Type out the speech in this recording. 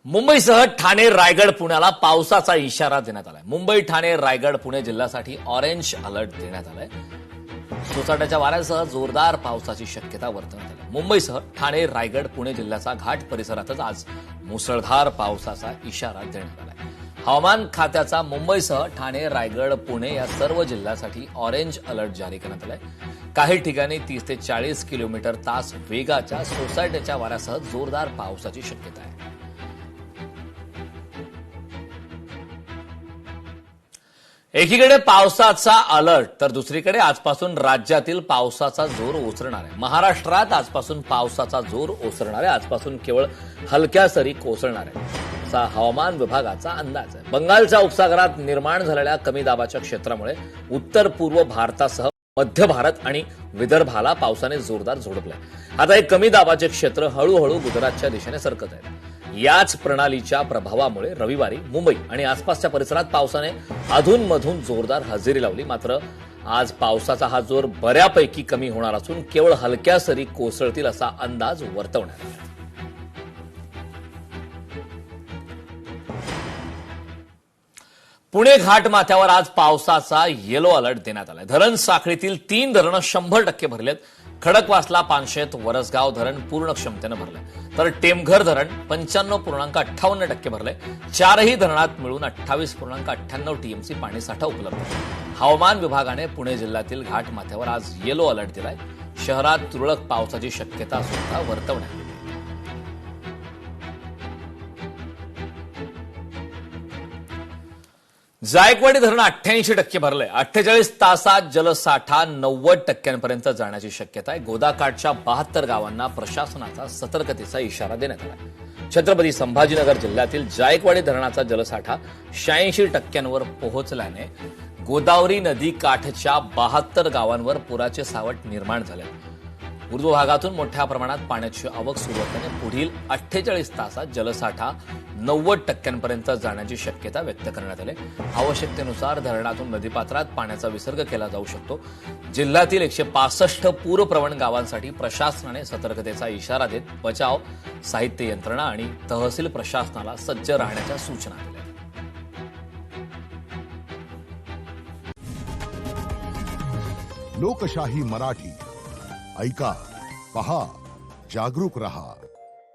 मुंबईसह ठाणे, रायगड, पुण्याला पावसाचा इशारा देण्यात आलाय। मुंबई, ठाणे, रायगड, पुणे जिल्ह्यासाठी ऑरेंज अलर्ट देण्यात आलाय। सोसाट्याच्या वाऱ्यासह जोरदार पावसाची शक्यता वर्तवण्यात आली। मुंबईसह ठाणे, रायगड, पुणे जिल्ह्याचा घाट परिसरातच आज मुसळधार पावसाचा इशारा देण्यात आलाय। हवामान खात्याचा मुंबईसह ठाणे, रायगड, पुणे या सर्व जिल्ह्यासाठी ऑरेंज अलर्ट जारी करण्यात आलाय। काही ठिकाणी 30 ते 40 किलोमीटर तास वेगाच्या सोसाट्याच्या वाऱ्यासह जोरदार पावसाची शक्यता आहे। एकीकडे पावसाचा अलर्ट तर दुसरीकडे आजपासून राज्यातील पावसाचा जोर ओसरणार आहे। महाराष्ट्रात आजपासून पावसाचा जोर ओसरणार आहे। आजपासून केवळ हलक्या सरी कोसळणार आहे असा हवामान विभागाचा अंदाज आहे। बंगालच्या उपसागरात निर्माण झालेल्या कमी दाबाच्या क्षेत्रामुळे उत्तर पूर्व भारतासह मध्य भारत आणि विदर्भाला पावसाने जोरदार झोडपलंय। आता हे कमी दाबाचे क्षेत्र हळूहळू गुजरातच्या दिशेने सरकत आहे। याच प्रणालीच्या प्रभावामुळे रविवारी मुंबई आणि आसपासच्या परिसरात पावसाने अधूनमधून जोरदार हजेरी लावली। मात्र आज पावसाचा हा जोर बऱ्यापैकी कमी होणार असून केवळ हलक्या सरी कोसळतील असा अंदाज वर्तवण्यात आला। पुणे घाटमाथ्यावर आज पावसाचा येलो अलर्ट देण्यात आलाय। धरण साखळीतील 3 धरणं 100% भरलेत। खडकवासला, पानशेत, वरसगाव धरण पूर्ण क्षमतेनं भरलंय, तर टेमघर धरण 95.58% भरलंय। चारही धरणात मिळून 28.98 टीएमसी पाणीसाठा उपलब्ध आहे। हवामान विभागाने पुणे जिल्ह्यातील घाटमाथ्यावर आज येलो अलर्ट दिलाय। शहरात तुरळक पावसाची शक्यता सुद्धा वर्तवण्यात आली। जायकवाडी धरण 88% भरलंय। 48 तासात जलसाठा 90% जाण्याची शक्यता आहे। गोदाकाठच्या 72 गावांना प्रशासनाचा सतर्कतेचा इशारा देण्यात आला। छत्रपती संभाजीनगर जिल्ह्यातील जायकवाडी धरणाचा जलसाठा 86% पोहोचल्याने गोदावरी नदी काठच्या 72 गावांवर पुराचे सावट निर्माण झाले। उर्ध्व भागातून मोठ्या प्रमाणात पाण्याची आवक सुरू असल्याने पुढील 48 तासात जलसाठा 90% जाण्याची शक्यता व्यक्त करण्यात आली। आवश्यकतेनुसार धरणातून नदीपात्रात पाण्याचा विसर्ग केला जाऊ शकतो। जिल्ह्यातील 165 पूरप्रवण गावांसाठी प्रशासनाने सतर्कतेचा इशारा देत बचाव साहित्य यंत्रणा आणि तहसील प्रशासनाला सज्ज राहण्याच्या सूचना दिल्या। लोकशाही मराठी ऐका, पहा, जागरूक रहा।